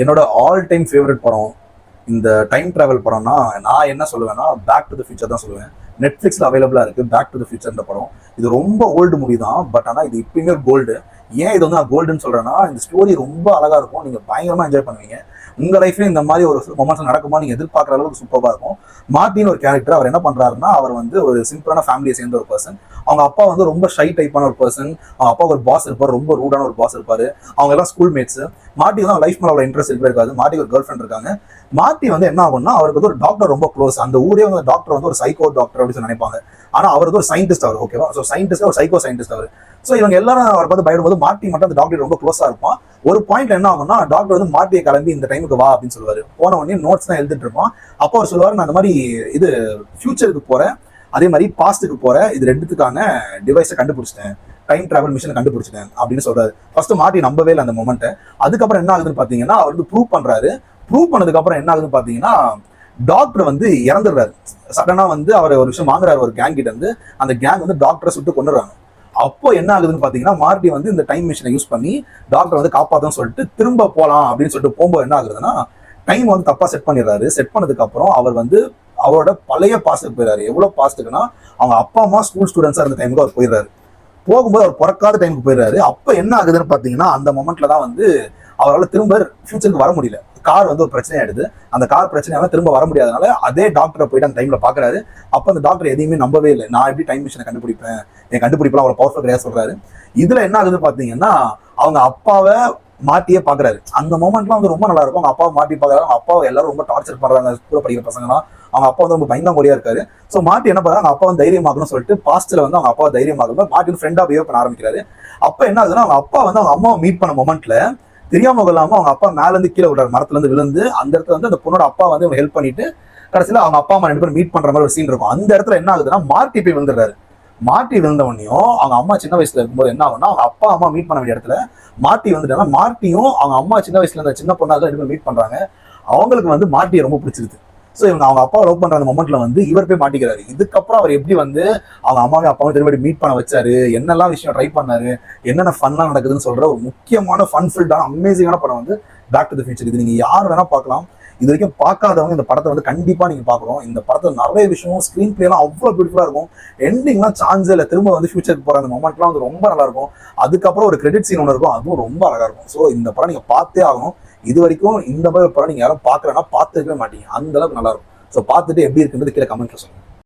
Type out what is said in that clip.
என்னோட all time favourite படம் இந்த டைம் டிராவல் படம்னா நான் என்ன சொல்லுவேன்னா பேக் டு த ஃபியூச்சர் தான் சொல்லுவேன். நெட்ஃப்ளிக்ஸில் அவைலபிளாக இருக்குது பேக் டு த ஃபியூச்சர் படம். இது ரொம்ப ஓல்டு மூவி தான், பட் ஆனால் இது இப்பயுமே கோல்டு. ஏன் இது வந்து நான் கோல்டுன்னு சொல்கிறேன்னா, இந்த ஸ்டோரி ரொம்ப அழகாக இருக்கும், நீங்கள் பயங்கரமாக என்ஜாய் பண்ணுவீங்க. உங்கள் லைஃப்லேயும் இந்த மாதிரி ஒரு மொமெண்ட்ஸ் நடக்குமா நீங்கள் எதிர்பார்க்குற அளவுக்கு சூப்பராக இருக்கும். மார்ட்டின் ஒரு கேரக்டர், அவர் என்ன பண்ணுறாருன்னா, அவர் வந்து ஒரு சிம்பிளான ஃபேமிலியை சேர்ந்த ஒரு பர்சன். அவங்க அப்பா வந்து ரொம்ப ஷை டைப்பான ஒரு பர்சன். அவங்க அப்பா ஒரு பாஸ் இருப்பார், ரொம்ப ரூடான ஒரு பாஸ் இருப்பார். அவங்க எல்லாம் ஸ்கூல் மேட்ஸ். மார்ட்டி வந்து லைஃப் மேலே அவ்வளோ இன்ட்ரெஸ்ட் இருக்காது. மார்ட்டிக்கு ஒரு கேர்ள் ஃப்ரெண்ட் இருக்காங்க. மார்ட்டி வந்து என்ன ஆகும்னா, அவருக்கு வந்து ஒரு டாக்டர் ரொம்ப க்ளோஸ். அந்த ஊரே வந்து டாக்டர் வந்து ஒரு சைக்கோ டாக்டர் அப்படின்னு நினைப்பாங்க. ஆனால் அவர் வந்து ஒரு சயின்டிஸ்ட். அவர் ஓகேவா, ஸோ சயின்டிஸ்ட், ஒரு சைக்கோ சயின்டிஸ்ட் அவர். ஸோ இவங்க எல்லாரும் அவரை பார்த்து பயப்படும்போது மார்ட்டி மட்டும் அந்த டாக்டர் ரொம்ப க்ளோஸாக இருப்பான். ஒரு பாயிண்ட்ல என்ன ஆகும்னா, டாக்டர் வந்து மார்ட்டியை கிளம்பி இந்த டைமுக்கு வா அப்படின்னு சொல்லுவாரு. போன உடனே நோட்ஸ் தான் எழுதிட்டு இருப்பான். அப்போ அவர் சொல்லுவார், நான் அந்த மாதிரி இது ஃபியூச்சருக்கு போறேன், அதே மாதிரி பாஸ்ட்டுக்கு போறேன், இது ரெண்டுத்துக்கான டிவைஸை கண்டுபிடிச்சிட்டேன், டைம் டிராவல் மிஷினை கண்டுபிடிச்சிட்டேன் அப்படின்னு சொல்றாரு. ஃபர்ஸ்ட் மார்ட்டி நம்பவே இல்லை அந்த மொமெண்ட்டை. அதுக்கப்புறம் என்ன ஆகுதுன்னு பாத்தீங்கன்னா, அவர் வந்து ப்ரூவ் பண்றாரு. ப்ரூவ் பண்ணதுக்கு அப்புறம் என்ன ஆகுதுன்னு பாத்தீங்கன்னா, டாக்டர் வந்து இறந்துடுறாரு. சடனா வந்து அவர் ஒரு விஷயம் வாங்குறாரு ஒரு கேங் கிட்ட இருந்து. அந்த கேங் வந்து டாக்டரை சுட்டு கொண்டுறாங்க. அப்போ என்ன ஆகுதுன்னு பாத்தீங்கன்னா, மார்ட்டி வந்து இந்த டைம் மிஷினை யூஸ் பண்ணி டாக்டர் வந்து காப்பாத்தன்னு சொல்லிட்டு திரும்ப போலாம் அப்படின்னு சொல்லிட்டு போகும்போது என்ன ஆகுதுன்னா, டைம் வந்து தப்பா செட் பண்ணிடுறாரு. செட் பண்ணதுக்கு அப்புறம் அவர் வந்து அவரோட பழைய பாஸ்ட்டுக்கு போயிடுறாரு. எவ்வளவு பாஸ்ட்டுக்குன்னா, அவங்க அப்பா அம்மா ஸ்கூல் ஸ்டூடெண்ட்ஸா இருந்த டைமுக்கு அவர் போயிடுறாரு. போகும்போது அவர் பிறக்காத டைமுக்கு போயிடுறாரு. அப்ப என்ன ஆகுதுன்னு பாத்தீங்கன்னா, அந்த மொமெண்ட்ல தான் வந்து அவரால் திரும்ப ஃபியூச்சருக்கு வர முடியல. கார் வந்து ஒரு பிரச்சனை ஆயிடுது. அந்த கார் பிரச்சனையால திரும்ப வர முடியாதனால அதே டாக்டரை போயிட்டு அந்த டைம்ல பாக்குறாரு. அப்ப அந்த டாக்டர் எதையுமே நம்பவே இல்லை. நான் எப்படி டைம் மிஷினை கண்டுபிடிப்பேன், என் கண்டுபிடிப்பெல்லாம் அவ்வளவு பவர்ஃபுல் கிடையாது சொல்றாரு. இதுல என்ன ஆகுதுன்னு பாத்தீங்கன்னா, அவங்க அப்பாவை மாட்டியே பாக்குறாரு. அந்த மொமெண்ட்லாம் வந்து ரொம்ப நல்லா இருக்கும். அவங்க அப்பாவை மாட்டி பாக்குறாரு. அவங்க அப்பாவை எல்லாரும் ரொம்ப டார்ச்சர் பண்றாங்க, கூட படிக்கிற பசங்கலாம். அவங்க அப்பா வந்து ரொம்ப பயந்தாங்கோடியா இருக்காரு. ஸோ மாட்டி என்ன பண்றாங்க, அப்பா வந்து தைரியமாகணும்னு சொல்லிட்டு பாஸ்ட்ல வந்து அவங்க அப்பா தைரியமாகணும் மாட்டி ஃப்ரெண்டா பிஹேவ் பண்ண ஆரம்பிக்கிறாரு. அப்ப என்ன ஆகுதுன்னா, அவங்க அப்பா வந்து அவங்க அம்மாவை மீட் பண்ண மொமெண்ட்ல தெரியாம இல்லாம அவங்க அப்பா மேல இருந்து கீழே விடுறாரு, மரத்துல இருந்து விழுந்து. அந்த இடத்துல வந்து அந்த பொண்ணோட அப்பா வந்து ஹெல்ப் பண்ணிட்டு கடைசியில அவங்க அப்பா அம்மா ரெண்டு பேரும் மீட் பண்ற மாதிரி ஒரு சீன் இருக்கும். அந்த இடத்துல என்ன ஆகுதுன்னா, மார்ட்டி போய் விழுந்துடுறாரு. மார்ட்டி விழுந்தவனையும் அவங்க அம்மா சின்ன வயசுல இருக்கும்போது என்ன ஆகும்னா, அவங்க அப்பா அம்மா மீட் பண்ண வேண்டிய இடத்துல மார்ட்டி வந்துட்டாங்க. மார்ட்டியும் அவங்க அம்மா சின்ன வயசுல இருந்த சின்ன பொண்ணாக ரெண்டு பேரும் மீட் பண்றாங்க. அவங்களுக்கு வந்து மார்ட்டியை ரொம்ப பிடிச்சிருக்கு. ஸோ இவங்க அவங்க அப்பா லவ் பண்ற அந்த மொமெண்ட்ல வந்து இவர் போய் மாட்டிக்கிறாரு. இதுக்கப்புறம் அவர் எப்படி வந்து அவங்க அம்மாவே அப்பாவும் திரும்பி மீட் பண்ண வச்சாரு, என்னெல்லாம் விஷயம் ட்ரை பண்ணாரு, என்னென்ன ஃபன்னா நடக்குதுன்னு சொல்ற ஒரு முக்கியமான ஃபன் ஃபில்டான அமேசிங்கான படம் வந்து பேக் டு தி ஃபியூச்சர். இது நீங்க யார் வேணா பார்க்கலாம். இது வரைக்கும் பார்க்காதவங்க இந்த படத்தை வந்து கண்டிப்பா நீங்க பார்க்கணும். இந்த படத்துல நிறைய விஷயம், ஸ்கிரீன் பிளே எல்லாம் அவ்வளவு பியூட்டிஃபுல்லா இருக்கும். எண்டிங்லாம் சான்ஸ் இல்லை, திரும்ப வந்து ஃபியூச்சருக்கு போற அந்த மொமெண்ட்லாம் வந்து ரொம்ப நல்லா இருக்கும். அதுக்கப்புறம் ஒரு கிரெடிட் சீன் ஒன்று இருக்கும், அதுவும் ரொம்ப அழகா இருக்கும். ஸோ இந்த படம் நீங்க பார்த்தே ஆகணும். இது வரைக்கும் இந்த மாதிரி படம் நீங்க யாரும் பார்க்கலன்னா பார்த்துருக்கவே மாட்டீங்க, அந்த அளவுக்கு நல்லா இருக்கும். ஸோ பார்த்துட்டு எப்படி இருக்குன்றது கீழே கமெண்ட்ல சொல்லுங்க.